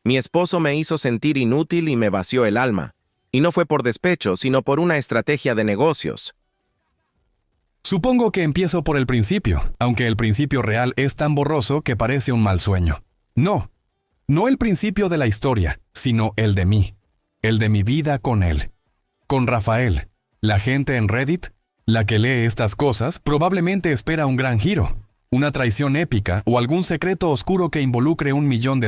Mi esposo me hizo sentir inútil y me vació el alma. Y no fue por despecho, sino por una estrategia de negocios. Supongo que empiezo por el principio, aunque el principio real es tan borroso que parece un mal sueño. No el principio de la historia, sino el de mí. El de mi vida con él. Con Rafael. La gente en Reddit, la que lee estas cosas, probablemente espera un gran giro. Una traición épica o algún secreto oscuro que involucre $1 millón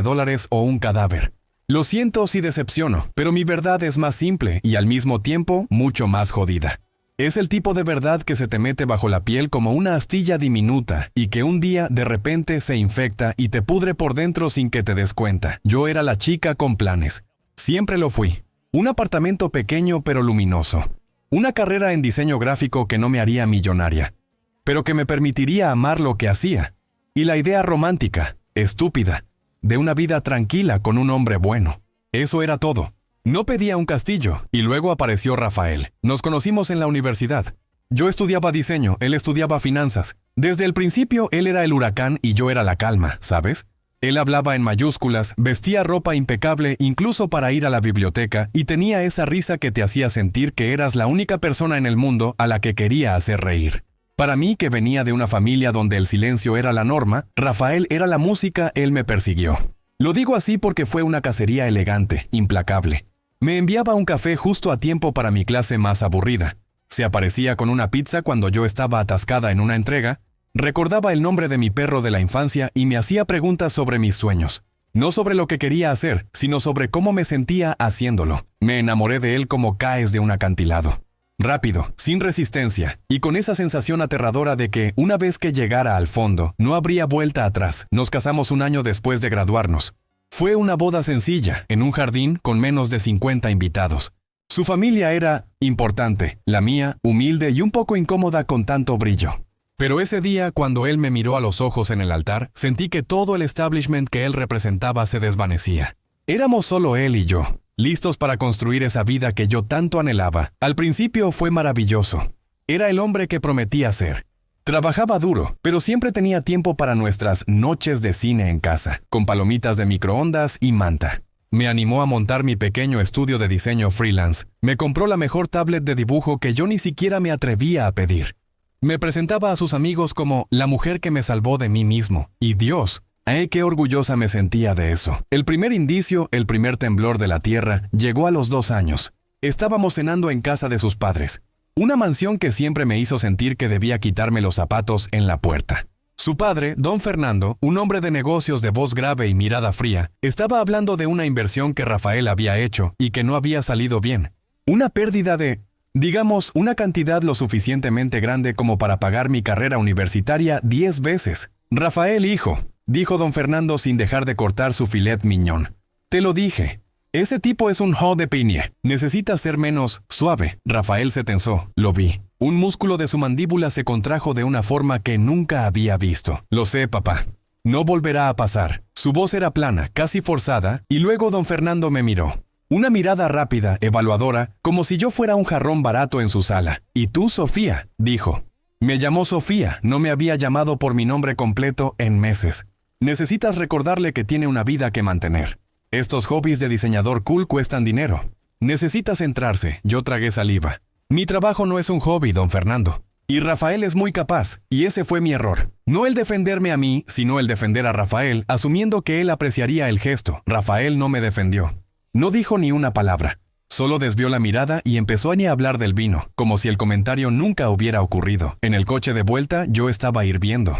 o un cadáver. Lo siento si decepciono, pero mi verdad es más simple y al mismo tiempo mucho más jodida. Es el tipo de verdad que se te mete bajo la piel como una astilla diminuta y que un día de repente se infecta y te pudre por dentro sin que te des cuenta. Yo era la chica con planes. Siempre lo fui. Un apartamento pequeño pero luminoso. Una carrera en diseño gráfico que no me haría millonaria, pero que me permitiría amar lo que hacía. Y la idea romántica, estúpida, de una vida tranquila con un hombre bueno. Eso era todo. No pedía un castillo, y luego apareció Rafael. Nos conocimos en la universidad. Yo estudiaba diseño, él estudiaba finanzas. Desde el principio él era el huracán y yo era la calma, ¿sabes? Él hablaba en mayúsculas, vestía ropa impecable incluso para ir a la biblioteca y tenía esa risa que te hacía sentir que eras la única persona en el mundo a la que quería hacer reír. Para mí, que venía de una familia donde el silencio era la norma, Rafael era la música, él me persiguió. Lo digo así porque fue una cacería elegante, implacable. Me enviaba un café justo a tiempo para mi clase más aburrida. Se aparecía con una pizza cuando yo estaba atascada en una entrega, recordaba el nombre de mi perro de la infancia y me hacía preguntas sobre mis sueños. No sobre lo que quería hacer, sino sobre cómo me sentía haciéndolo. Me enamoré de él como caes de un acantilado. Rápido, sin resistencia, y con esa sensación aterradora de que, una vez que llegara al fondo, no habría vuelta atrás. Nos casamos un año después de graduarnos. Fue una boda sencilla, en un jardín con menos de 50 invitados. Su familia era importante, la mía, humilde y un poco incómoda con tanto brillo. Pero ese día, cuando él me miró a los ojos en el altar, sentí que todo el establishment que él representaba se desvanecía. Éramos solo él y yo, listos para construir esa vida que yo tanto anhelaba. Al principio fue maravilloso. Era el hombre que prometía ser. Trabajaba duro, pero siempre tenía tiempo para nuestras noches de cine en casa, con palomitas de microondas y manta. Me animó a montar mi pequeño estudio de diseño freelance. Me compró la mejor tablet de dibujo que yo ni siquiera me atrevía a pedir. Me presentaba a sus amigos como la mujer que me salvó de mí mismo. Y Dios, qué orgullosa me sentía de eso. El primer indicio, el primer temblor de la tierra, llegó a los 2 años. Estábamos cenando en casa de sus padres. Una mansión que siempre me hizo sentir que debía quitarme los zapatos en la puerta. Su padre, don Fernando, un hombre de negocios de voz grave y mirada fría, estaba hablando de una inversión que Rafael había hecho y que no había salido bien. Una pérdida de, digamos, una cantidad lo suficientemente grande como para pagar mi carrera universitaria 10 veces. Rafael, hijo, dijo don Fernando sin dejar de cortar su filet mignon. Te lo dije. Ese tipo es un jo de piña. Necesita ser menos suave. Rafael se tensó. Lo vi. Un músculo de su mandíbula se contrajo de una forma que nunca había visto. Lo sé, papá. No volverá a pasar. Su voz era plana, casi forzada, y luego don Fernando me miró. Una mirada rápida, evaluadora, como si yo fuera un jarrón barato en su sala. «¿Y tú, Sofía?», dijo. Me llamó Sofía, no me había llamado por mi nombre completo en meses. Necesitas recordarle que tiene una vida que mantener. Estos hobbies de diseñador cool cuestan dinero. Necesita centrarse. Yo tragué saliva. Mi trabajo no es un hobby, don Fernando. Y Rafael es muy capaz, y ese fue mi error. No el defenderme a mí, sino el defender a Rafael, asumiendo que él apreciaría el gesto. Rafael no me defendió. No dijo ni una palabra. Solo desvió la mirada y empezó a ni hablar del vino, como si el comentario nunca hubiera ocurrido. En el coche de vuelta yo estaba hirviendo.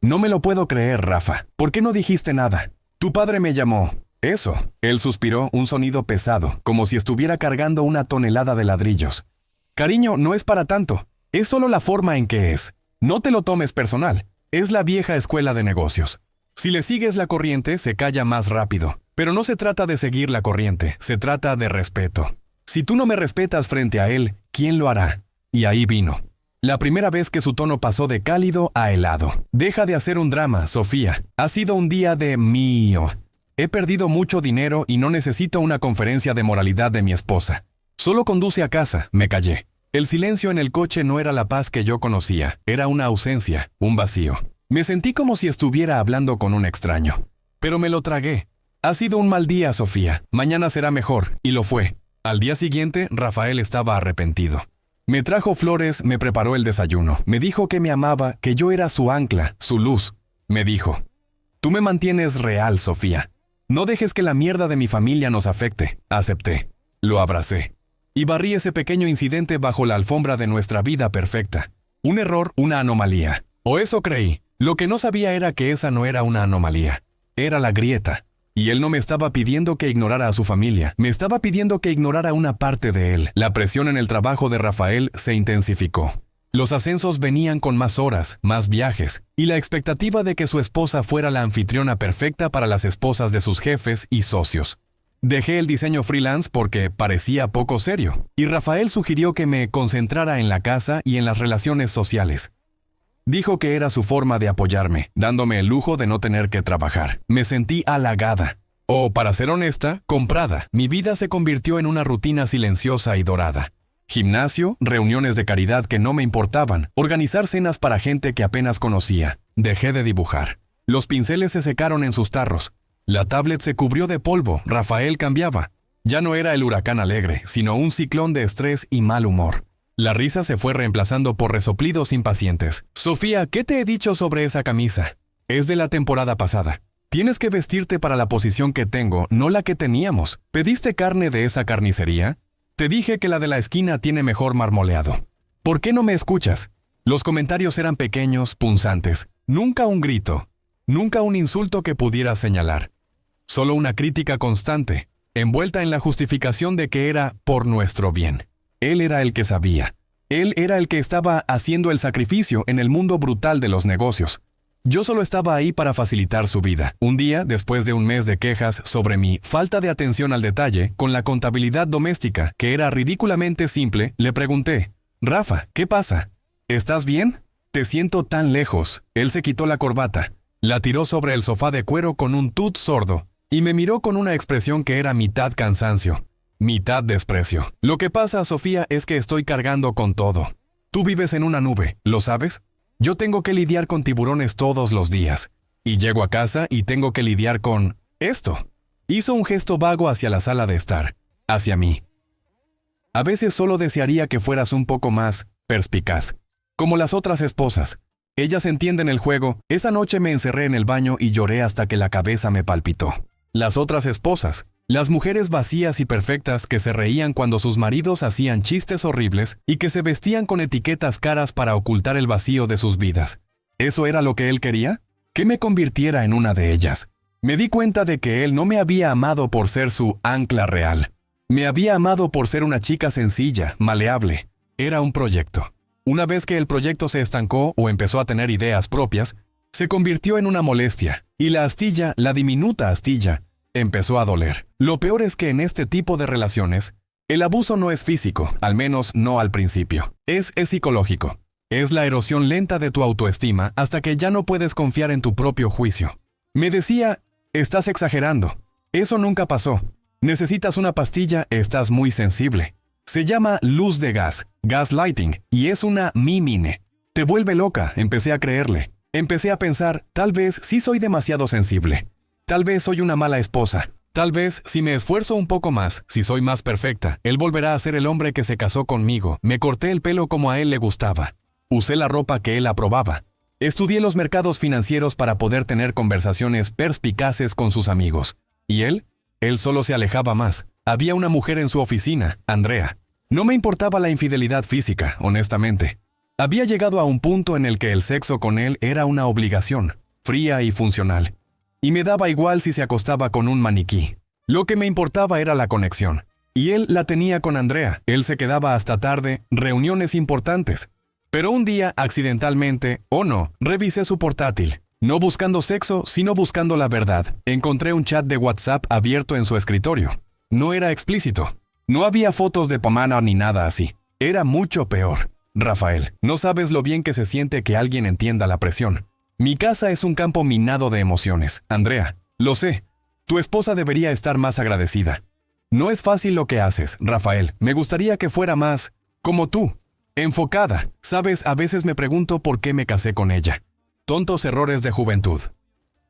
No me lo puedo creer, Rafa. ¿Por qué no dijiste nada? Tu padre me llamó. Eso. Él suspiró, un sonido pesado, como si estuviera cargando una tonelada de ladrillos. Cariño, no es para tanto. Es solo la forma en que es. No te lo tomes personal. Es la vieja escuela de negocios. Si le sigues la corriente, se calla más rápido. Pero no se trata de seguir la corriente, se trata de respeto. Si tú no me respetas frente a él, ¿quién lo hará? Y ahí vino. La primera vez que su tono pasó de cálido a helado. Deja de hacer un drama, Sofía. Ha sido un día de mío. He perdido mucho dinero y no necesito una conferencia de moralidad de mi esposa. Solo conduce a casa, me callé. El silencio en el coche no era la paz que yo conocía, era una ausencia, un vacío. Me sentí como si estuviera hablando con un extraño. Pero me lo tragué. Ha sido un mal día, Sofía. Mañana será mejor. Y lo fue. Al día siguiente, Rafael estaba arrepentido. Me trajo flores, me preparó el desayuno. Me dijo que me amaba, que yo era su ancla, su luz. Me dijo: tú me mantienes real, Sofía. No dejes que la mierda de mi familia nos afecte. Acepté. Lo abracé. Y barrí ese pequeño incidente bajo la alfombra de nuestra vida perfecta. Un error, una anomalía. O eso creí. Lo que no sabía era que esa no era una anomalía. Era la grieta. Y él no me estaba pidiendo que ignorara a su familia. Me estaba pidiendo que ignorara una parte de él. La presión en el trabajo de Rafael se intensificó. Los ascensos venían con más horas, más viajes, y la expectativa de que su esposa fuera la anfitriona perfecta para las esposas de sus jefes y socios. Dejé el diseño freelance porque parecía poco serio, y Rafael sugirió que me concentrara en la casa y en las relaciones sociales. Dijo que era su forma de apoyarme, dándome el lujo de no tener que trabajar. Me sentí halagada. O, para ser honesta, comprada. Mi vida se convirtió en una rutina silenciosa y dorada. Gimnasio, reuniones de caridad que no me importaban, organizar cenas para gente que apenas conocía. Dejé de dibujar. Los pinceles se secaron en sus tarros. La tablet se cubrió de polvo. Rafael cambiaba. Ya no era el huracán alegre, sino un ciclón de estrés y mal humor. La risa se fue reemplazando por resoplidos impacientes. Sofía, ¿qué te he dicho sobre esa camisa? Es de la temporada pasada. Tienes que vestirte para la posición que tengo, no la que teníamos. ¿Pediste carne de esa carnicería? Te dije que la de la esquina tiene mejor marmoleado. ¿Por qué no me escuchas? Los comentarios eran pequeños, punzantes. Nunca un grito. Nunca un insulto que pudiera señalar. Solo una crítica constante, envuelta en la justificación de que era por nuestro bien. Él era el que sabía. Él era el que estaba haciendo el sacrificio en el mundo brutal de los negocios. Yo solo estaba ahí para facilitar su vida. Un día, después de un mes de quejas sobre mi falta de atención al detalle, con la contabilidad doméstica, que era ridículamente simple, le pregunté: Rafa, ¿qué pasa? ¿Estás bien? Te siento tan lejos. Él se quitó la corbata, la tiró sobre el sofá de cuero con un tut sordo, y me miró con una expresión que era mitad cansancio, mitad desprecio. Lo que pasa, Sofía, es que estoy cargando con todo. Tú vives en una nube, ¿lo sabes? Yo tengo que lidiar con tiburones todos los días. Y llego a casa y tengo que lidiar con esto. Hizo un gesto vago hacia la sala de estar, hacia mí. A veces solo desearía que fueras un poco más perspicaz, como las otras esposas. Ellas entienden el juego. Esa noche me encerré en el baño y lloré hasta que la cabeza me palpitó. Las otras esposas, las mujeres vacías y perfectas que se reían cuando sus maridos hacían chistes horribles y que se vestían con etiquetas caras para ocultar el vacío de sus vidas. ¿Eso era lo que él quería? Que me convirtiera en una de ellas. Me di cuenta de que él no me había amado por ser su ancla real. Me había amado por ser una chica sencilla, maleable. Era un proyecto. Una vez que el proyecto se estancó o empezó a tener ideas propias, se convirtió en una molestia, y la astilla, la diminuta astilla, empezó a doler. Lo peor es que en este tipo de relaciones, el abuso no es físico, al menos no al principio. Es psicológico. Es la erosión lenta de tu autoestima hasta que ya no puedes confiar en tu propio juicio. Me decía: estás exagerando. Eso nunca pasó. Necesitas una pastilla, estás muy sensible. Se llama luz de gas, gaslighting, y es una mímine. Te vuelve loca, empecé a creerle. Empecé a pensar, tal vez sí soy demasiado sensible. Tal vez soy una mala esposa. Tal vez, si me esfuerzo un poco más, si soy más perfecta, él volverá a ser el hombre que se casó conmigo. Me corté el pelo como a él le gustaba. Usé la ropa que él aprobaba. Estudié los mercados financieros para poder tener conversaciones perspicaces con sus amigos. ¿Y él? Él solo se alejaba más. Había una mujer en su oficina, Andrea. No me importaba la infidelidad física, honestamente. Había llegado a un punto en el que el sexo con él era una obligación, fría y funcional. Y me daba igual si se acostaba con un maniquí. Lo que me importaba era la conexión. Y él la tenía con Andrea. Él se quedaba hasta tarde, reuniones importantes. Pero un día, accidentalmente, o no, revisé su portátil. No buscando sexo, sino buscando la verdad. Encontré un chat de WhatsApp abierto en su escritorio. No era explícito. No había fotos de pomana ni nada así. Era mucho peor. Rafael, no sabes lo bien que se siente que alguien entienda la presión. Mi casa es un campo minado de emociones. Andrea, lo sé. Tu esposa debería estar más agradecida. No es fácil lo que haces, Rafael. Me gustaría que fuera más como tú. Enfocada. Sabes, a veces me pregunto por qué me casé con ella. Tontos errores de juventud.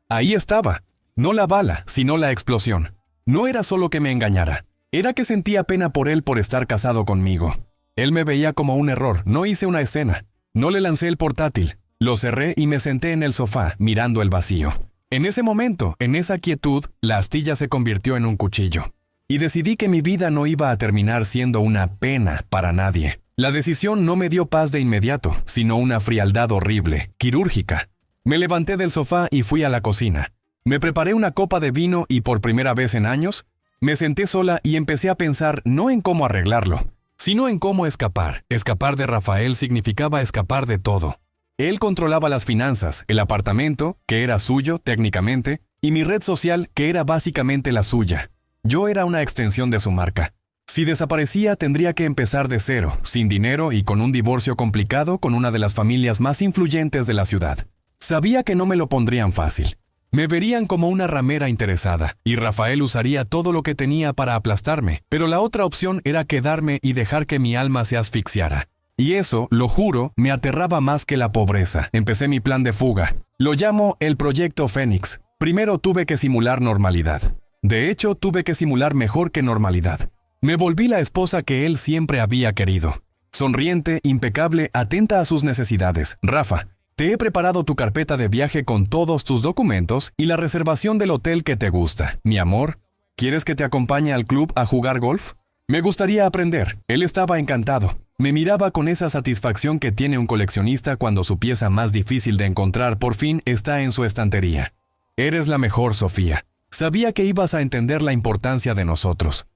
Ahí estaba. No la bala, sino la explosión. No era solo que me engañara. Era que sentía pena por él por estar casado conmigo. Él me veía como un error, no hice una escena. No le lancé el portátil. Lo cerré y me senté en el sofá, mirando el vacío. En ese momento, en esa quietud, la astilla se convirtió en un cuchillo. Y decidí que mi vida no iba a terminar siendo una pena para nadie. La decisión no me dio paz de inmediato, sino una frialdad horrible, quirúrgica. Me levanté del sofá y fui a la cocina. Me preparé una copa de vino y por primera vez en años, me senté sola y empecé a pensar no en cómo arreglarlo, sino en cómo escapar. Escapar de Rafael significaba escapar de todo. Él controlaba las finanzas, el apartamento, que era suyo técnicamente, y mi red social, que era básicamente la suya. Yo era una extensión de su marca. Si desaparecía, tendría que empezar de cero, sin dinero y con un divorcio complicado con una de las familias más influyentes de la ciudad. Sabía que no me lo pondrían fácil. Me verían como una ramera interesada, y Rafael usaría todo lo que tenía para aplastarme, pero la otra opción era quedarme y dejar que mi alma se asfixiara. Y eso, lo juro, me aterraba más que la pobreza. Empecé mi plan de fuga. Lo llamo el Proyecto Fénix. Primero tuve que simular normalidad. De hecho, tuve que simular mejor que normalidad. Me volví la esposa que él siempre había querido. Sonriente, impecable, atenta a sus necesidades. Rafa, te he preparado tu carpeta de viaje con todos tus documentos y la reservación del hotel que te gusta. Mi amor, ¿quieres que te acompañe al club a jugar golf? Me gustaría aprender. Él estaba encantado. Me miraba con esa satisfacción que tiene un coleccionista cuando su pieza más difícil de encontrar por fin está en su estantería. Eres la mejor, Sofía. Sabía que ibas a entender la importancia de nosotros.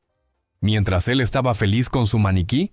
Mientras él estaba feliz con su maniquí,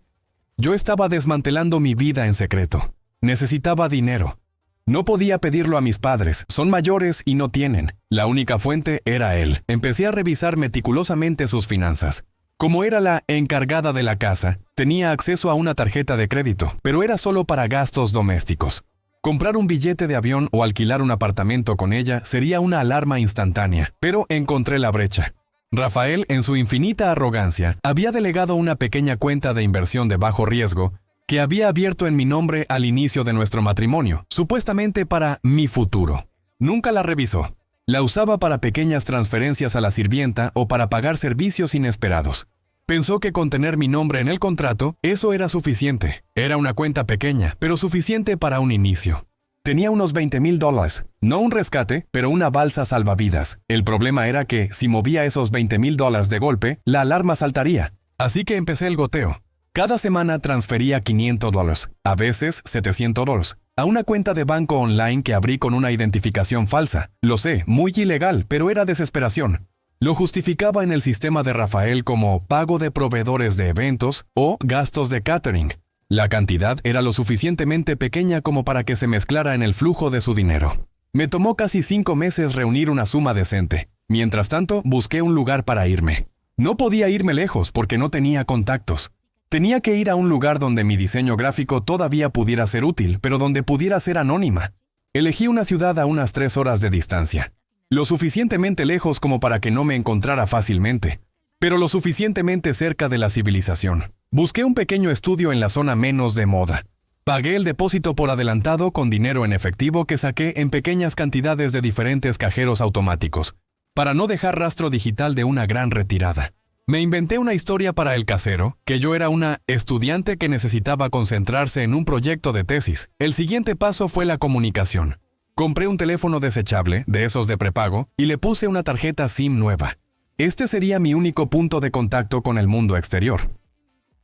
yo estaba desmantelando mi vida en secreto. Necesitaba dinero. No podía pedirlo a mis padres, son mayores y no tienen. La única fuente era él. Empecé a revisar meticulosamente sus finanzas. Como era la encargada de la casa, tenía acceso a una tarjeta de crédito, pero era solo para gastos domésticos. Comprar un billete de avión o alquilar un apartamento con ella sería una alarma instantánea, pero encontré la brecha. Rafael, en su infinita arrogancia, había delegado una pequeña cuenta de inversión de bajo riesgo que había abierto en mi nombre al inicio de nuestro matrimonio, supuestamente para mi futuro. Nunca la revisó. La usaba para pequeñas transferencias a la sirvienta o para pagar servicios inesperados. Pensó que con tener mi nombre en el contrato, eso era suficiente. Era una cuenta pequeña, pero suficiente para un inicio. Tenía unos $20,000, no un rescate, pero una balsa salvavidas. El problema era que, si movía esos $20,000 de golpe, la alarma saltaría. Así que empecé el goteo. Cada semana transfería $500, a veces $700, a una cuenta de banco online que abrí con una identificación falsa. Lo sé, muy ilegal, pero era desesperación. Lo justificaba en el sistema de Rafael como pago de proveedores de eventos o gastos de catering. La cantidad era lo suficientemente pequeña como para que se mezclara en el flujo de su dinero. Me tomó casi 5 meses reunir una suma decente. Mientras tanto, busqué un lugar para irme. No podía irme lejos porque no tenía contactos. Tenía que ir a un lugar donde mi diseño gráfico todavía pudiera ser útil, pero donde pudiera ser anónima. Elegí una ciudad a unas 3 horas de distancia. Lo suficientemente lejos como para que no me encontrara fácilmente, pero lo suficientemente cerca de la civilización. Busqué un pequeño estudio en la zona menos de moda. Pagué el depósito por adelantado con dinero en efectivo que saqué en pequeñas cantidades de diferentes cajeros automáticos, para no dejar rastro digital de una gran retirada. Me inventé una historia para el casero, que yo era una estudiante que necesitaba concentrarse en un proyecto de tesis. El siguiente paso fue la comunicación. Compré un teléfono desechable, de esos de prepago, y le puse una tarjeta SIM nueva. Este sería mi único punto de contacto con el mundo exterior.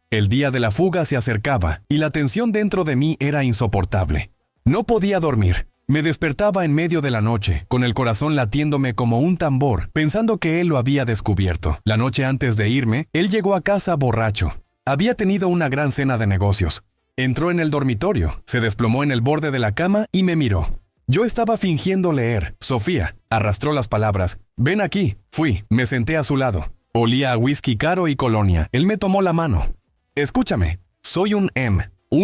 El día de la fuga se acercaba, y la tensión dentro de mí era insoportable. No podía dormir. Me despertaba en medio de la noche, con el corazón latiéndome como un tambor, pensando que él lo había descubierto. La noche antes de irme, él llegó a casa borracho. Había tenido una gran cena de negocios. Entró en el dormitorio, se desplomó en el borde de la cama y me miró. Yo estaba fingiendo leer. Sofía, arrastró las palabras. Ven aquí. Fui, me senté a su lado. Olía a whisky caro y colonia. Él me tomó la mano. Escúchame, soy un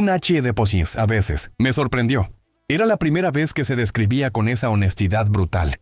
H de pochis a veces. Me sorprendió. Era la primera vez que se describía con esa honestidad brutal.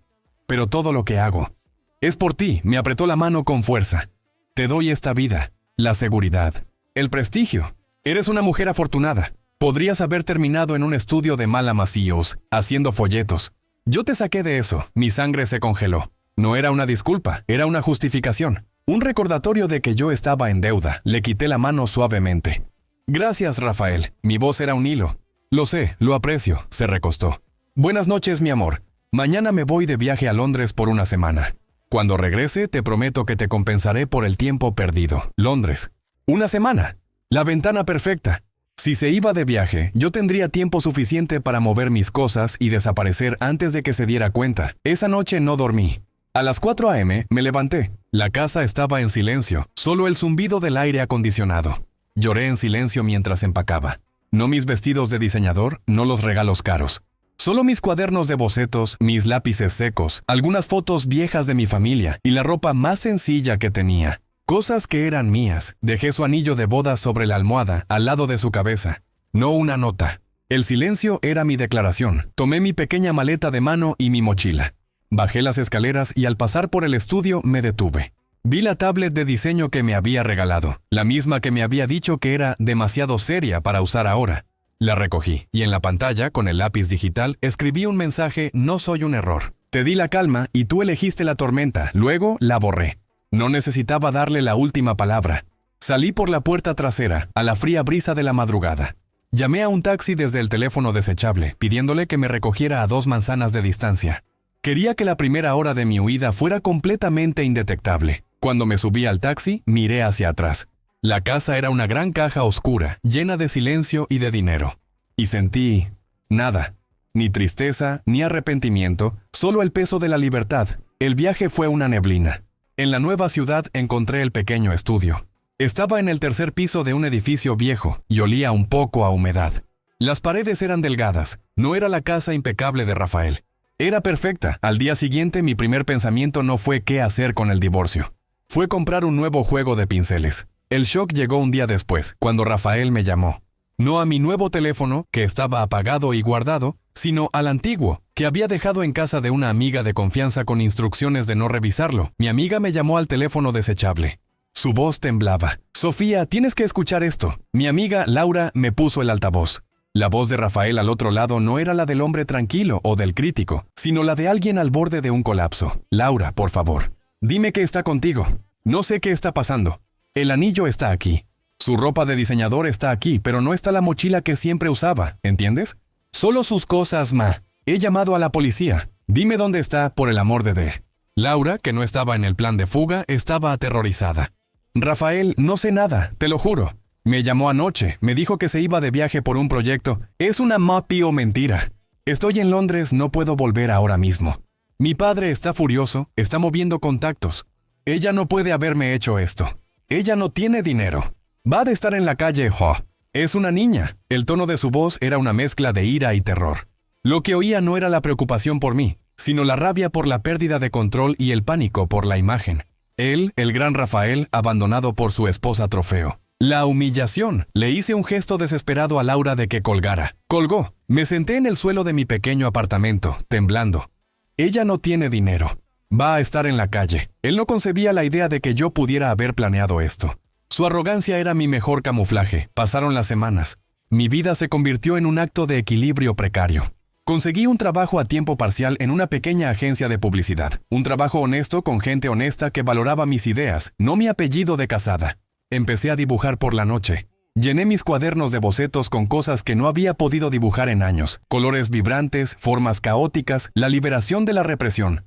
Pero todo lo que hago es por ti. Me apretó la mano con fuerza. Te doy esta vida, la seguridad, el prestigio. Eres una mujer afortunada. Podrías haber terminado en un estudio de Malamasíos, haciendo folletos. Yo te saqué de eso. Mi sangre se congeló. No era una disculpa, era una justificación. Un recordatorio de que yo estaba en deuda. Le quité la mano suavemente. Gracias, Rafael. Mi voz era un hilo. Lo sé, lo aprecio. Se recostó. Buenas noches, mi amor. Mañana me voy de viaje a Londres por una semana. Cuando regrese, te prometo que te compensaré por el tiempo perdido. Londres. Una semana. La ventana perfecta. Si se iba de viaje, yo tendría tiempo suficiente para mover mis cosas y desaparecer antes de que se diera cuenta. Esa noche no dormí. A las 4 a.m. me levanté. La casa estaba en silencio, solo el zumbido del aire acondicionado. Lloré en silencio mientras empacaba. No mis vestidos de diseñador, no los regalos caros. Solo mis cuadernos de bocetos, mis lápices secos, algunas fotos viejas de mi familia y la ropa más sencilla que tenía. Cosas que eran mías. Dejé su anillo de boda sobre la almohada, al lado de su cabeza. No una nota. El silencio era mi declaración. Tomé mi pequeña maleta de mano y mi mochila. Bajé las escaleras y al pasar por el estudio me detuve. Vi la tablet de diseño que me había regalado, la misma que me había dicho que era demasiado seria para usar ahora. La recogí y en la pantalla, con el lápiz digital, escribí un mensaje: no soy un error. Te di la calma y tú elegiste la tormenta, luego la borré. No necesitaba darle la última palabra. Salí por la puerta trasera, a la fría brisa de la madrugada. Llamé a un taxi desde el teléfono desechable, pidiéndole que me recogiera a 2 manzanas de distancia. Quería que la primera hora de mi huida fuera completamente indetectable. Cuando me subí al taxi, miré hacia atrás. La casa era una gran caja oscura, llena de silencio y de dinero. Y sentí nada. Ni tristeza, ni arrepentimiento, solo el peso de la libertad. El viaje fue una neblina. En la nueva ciudad encontré el pequeño estudio. Estaba en el 3er piso de un edificio viejo y olía un poco a humedad. Las paredes eran delgadas. No era la casa impecable de Rafael. Era perfecta. Al día siguiente mi primer pensamiento no fue qué hacer con el divorcio. Fue comprar un nuevo juego de pinceles. El shock llegó un día después, cuando Rafael me llamó. No a mi nuevo teléfono, que estaba apagado y guardado, sino al antiguo, que había dejado en casa de una amiga de confianza con instrucciones de no revisarlo. Mi amiga me llamó al teléfono desechable. Su voz temblaba. Sofía, tienes que escuchar esto. Mi amiga Laura me puso el altavoz. La voz de Rafael al otro lado no era la del hombre tranquilo o del crítico, sino la de alguien al borde de un colapso. Laura, por favor, dime qué está contigo. No sé qué está pasando. El anillo está aquí. Su ropa de diseñador está aquí, pero no está la mochila que siempre usaba, ¿entiendes? Solo sus cosas, ma. He llamado a la policía. Dime dónde está, por el amor de Dios. Laura, que no estaba en el plan de fuga, estaba aterrorizada. Rafael, no sé nada, te lo juro. Me llamó anoche, me dijo que se iba de viaje por un proyecto. Es una mapio mentira. Estoy en Londres, no puedo volver ahora mismo. Mi padre está furioso, está moviendo contactos. Ella no puede haberme hecho esto. Ella no tiene dinero. Va de estar en la calle, jo. Es una niña. El tono de su voz era una mezcla de ira y terror. Lo que oía no era la preocupación por mí, sino la rabia por la pérdida de control y el pánico por la imagen. Él, el gran Rafael, abandonado por su esposa trofeo. La humillación. Le hice un gesto desesperado a Laura de que colgara. Colgó. Me senté en el suelo de mi pequeño apartamento, temblando. Ella no tiene dinero. Va a estar en la calle. Él no concebía la idea de que yo pudiera haber planeado esto. Su arrogancia era mi mejor camuflaje. Pasaron las semanas. Mi vida se convirtió en un acto de equilibrio precario. Conseguí un trabajo a tiempo parcial en una pequeña agencia de publicidad. Un trabajo honesto con gente honesta que valoraba mis ideas, no mi apellido de casada. Empecé a dibujar por la noche. Llené mis cuadernos de bocetos con cosas que no había podido dibujar en años. Colores vibrantes, formas caóticas, la liberación de la represión.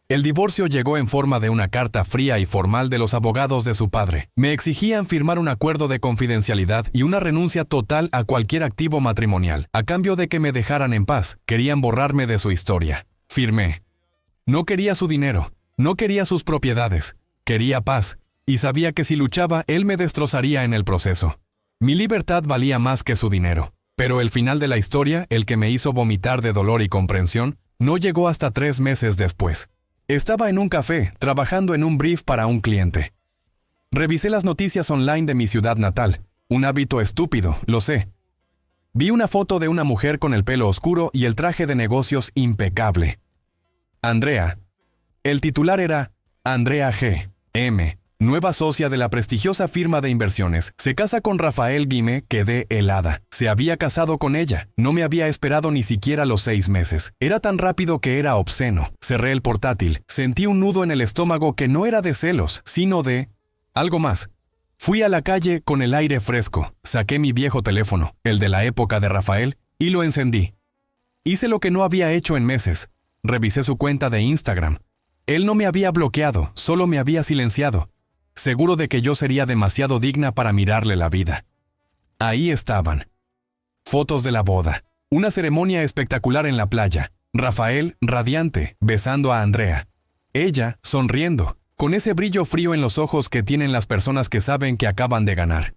El divorcio llegó en forma de una carta fría y formal de los abogados de su padre. Me exigían firmar un acuerdo de confidencialidad y una renuncia total a cualquier activo matrimonial, a cambio de que me dejaran en paz. Querían borrarme de su historia. Firmé. No quería su dinero, no quería sus propiedades, quería paz, y sabía que si luchaba, él me destrozaría en el proceso. Mi libertad valía más que su dinero. Pero el final de la historia, el que me hizo vomitar de dolor y comprensión, no llegó hasta 3 meses después. Estaba en un café, trabajando en un brief para un cliente. Revisé las noticias online de mi ciudad natal. Un hábito estúpido, lo sé. Vi una foto de una mujer con el pelo oscuro y el traje de negocios impecable. Andrea. El titular era Andrea G. M. nueva socia de la prestigiosa firma de inversiones, se casa con Rafael Guimé, quedé helada. Se había casado con ella. No me había esperado ni siquiera los 6 meses. Era tan rápido que era obsceno. Cerré el portátil. Sentí un nudo en el estómago que no era de celos, sino de algo más. Fui a la calle con el aire fresco. Saqué mi viejo teléfono, el de la época de Rafael, y lo encendí. Hice lo que no había hecho en meses. Revisé su cuenta de Instagram. Él no me había bloqueado, solo me había silenciado, seguro de que yo sería demasiado digna para mirarle la vida. Ahí estaban. Fotos de la boda. Una ceremonia espectacular en la playa. Rafael, radiante, besando a Andrea. Ella, sonriendo, con ese brillo frío en los ojos que tienen las personas que saben que acaban de ganar.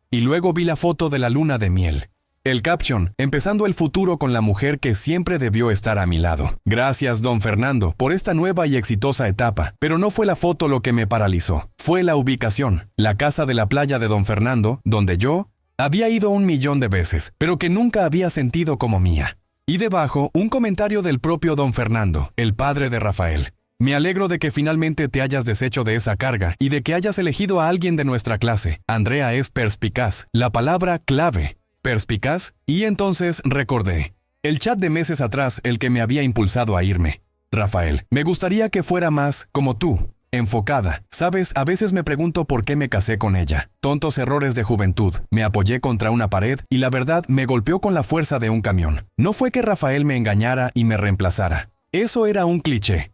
Y luego vi la foto de la luna de miel. El caption, empezando el futuro con la mujer que siempre debió estar a mi lado. Gracias, don Fernando, por esta nueva y exitosa etapa. Pero no fue la foto lo que me paralizó. Fue la ubicación, la casa de la playa de don Fernando, donde yo había ido 1.000.000 de veces, pero que nunca había sentido como mía. Y debajo, un comentario del propio don Fernando, el padre de Rafael. Me alegro de que finalmente te hayas deshecho de esa carga y de que hayas elegido a alguien de nuestra clase. Andrea es perspicaz, la palabra clave. Perspicaz, y entonces recordé. El chat de meses atrás, el que me había impulsado a irme. Rafael, me gustaría que fuera más, como tú, enfocada. Sabes, a veces me pregunto por qué me casé con ella. Tontos errores de juventud. Me apoyé contra una pared y la verdad me golpeó con la fuerza de un camión. No fue que Rafael me engañara y me reemplazara. Eso era un cliché.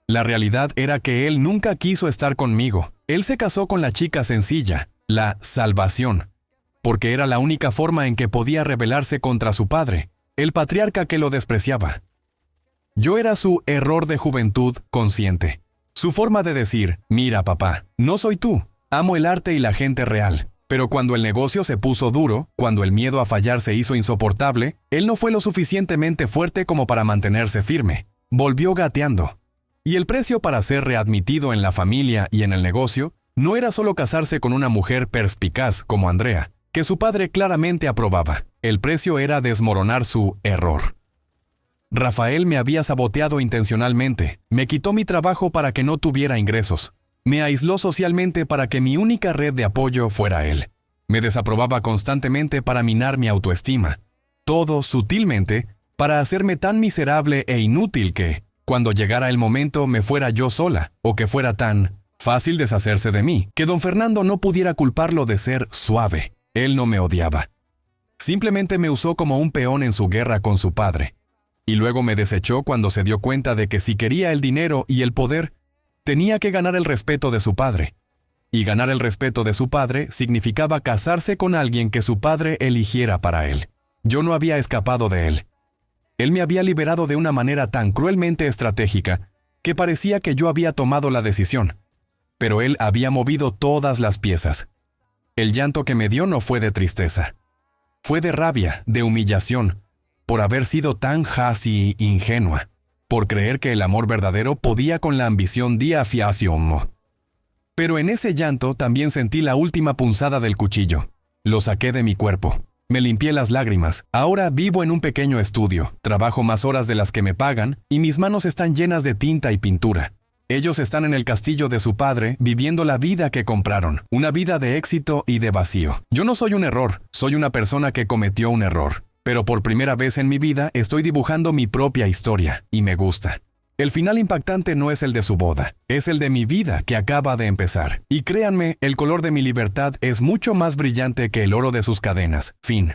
La realidad era que él nunca quiso estar conmigo. Él se casó con la chica sencilla, la salvación, porque era la única forma en que podía rebelarse contra su padre, el patriarca que lo despreciaba. Yo era su error de juventud consciente. Su forma de decir, mira papá, no soy tú, amo el arte y la gente real. Pero cuando el negocio se puso duro, cuando el miedo a fallar se hizo insoportable, él no fue lo suficientemente fuerte como para mantenerse firme. Volvió gateando. Y el precio para ser readmitido en la familia y en el negocio no era solo casarse con una mujer perspicaz como Andrea, que su padre claramente aprobaba. El precio era desmoronar su error. Rafael me había saboteado intencionalmente, me quitó mi trabajo para que no tuviera ingresos, me aisló socialmente para que mi única red de apoyo fuera él, me desaprobaba constantemente para minar mi autoestima, todo sutilmente para hacerme tan miserable e inútil que, cuando llegara el momento, me fuera yo sola, o que fuera tan fácil deshacerse de mí, que don Fernando no pudiera culparlo de ser suave. Él no me odiaba. Simplemente me usó como un peón en su guerra con su padre. Y luego me desechó cuando se dio cuenta de que si quería el dinero y el poder, tenía que ganar el respeto de su padre. Y ganar el respeto de su padre significaba casarse con alguien que su padre eligiera para él. Yo no había escapado de él. Él me había liberado de una manera tan cruelmente estratégica que parecía que yo había tomado la decisión. Pero él había movido todas las piezas. El llanto que me dio no fue de tristeza. Fue de rabia, de humillación, por haber sido tan hasi y ingenua, por creer que el amor verdadero podía con la ambición diafiación. Pero en ese llanto también sentí la última punzada del cuchillo. Lo saqué de mi cuerpo. Me limpié las lágrimas. Ahora vivo en un pequeño estudio, trabajo más horas de las que me pagan y mis manos están llenas de tinta y pintura. Ellos están en el castillo de su padre, viviendo la vida que compraron, una vida de éxito y de vacío. Yo no soy un error, soy una persona que cometió un error. Pero por primera vez en mi vida estoy dibujando mi propia historia, y me gusta. El final impactante no es el de su boda, es el de mi vida que acaba de empezar. Y créanme, el color de mi libertad es mucho más brillante que el oro de sus cadenas. Fin.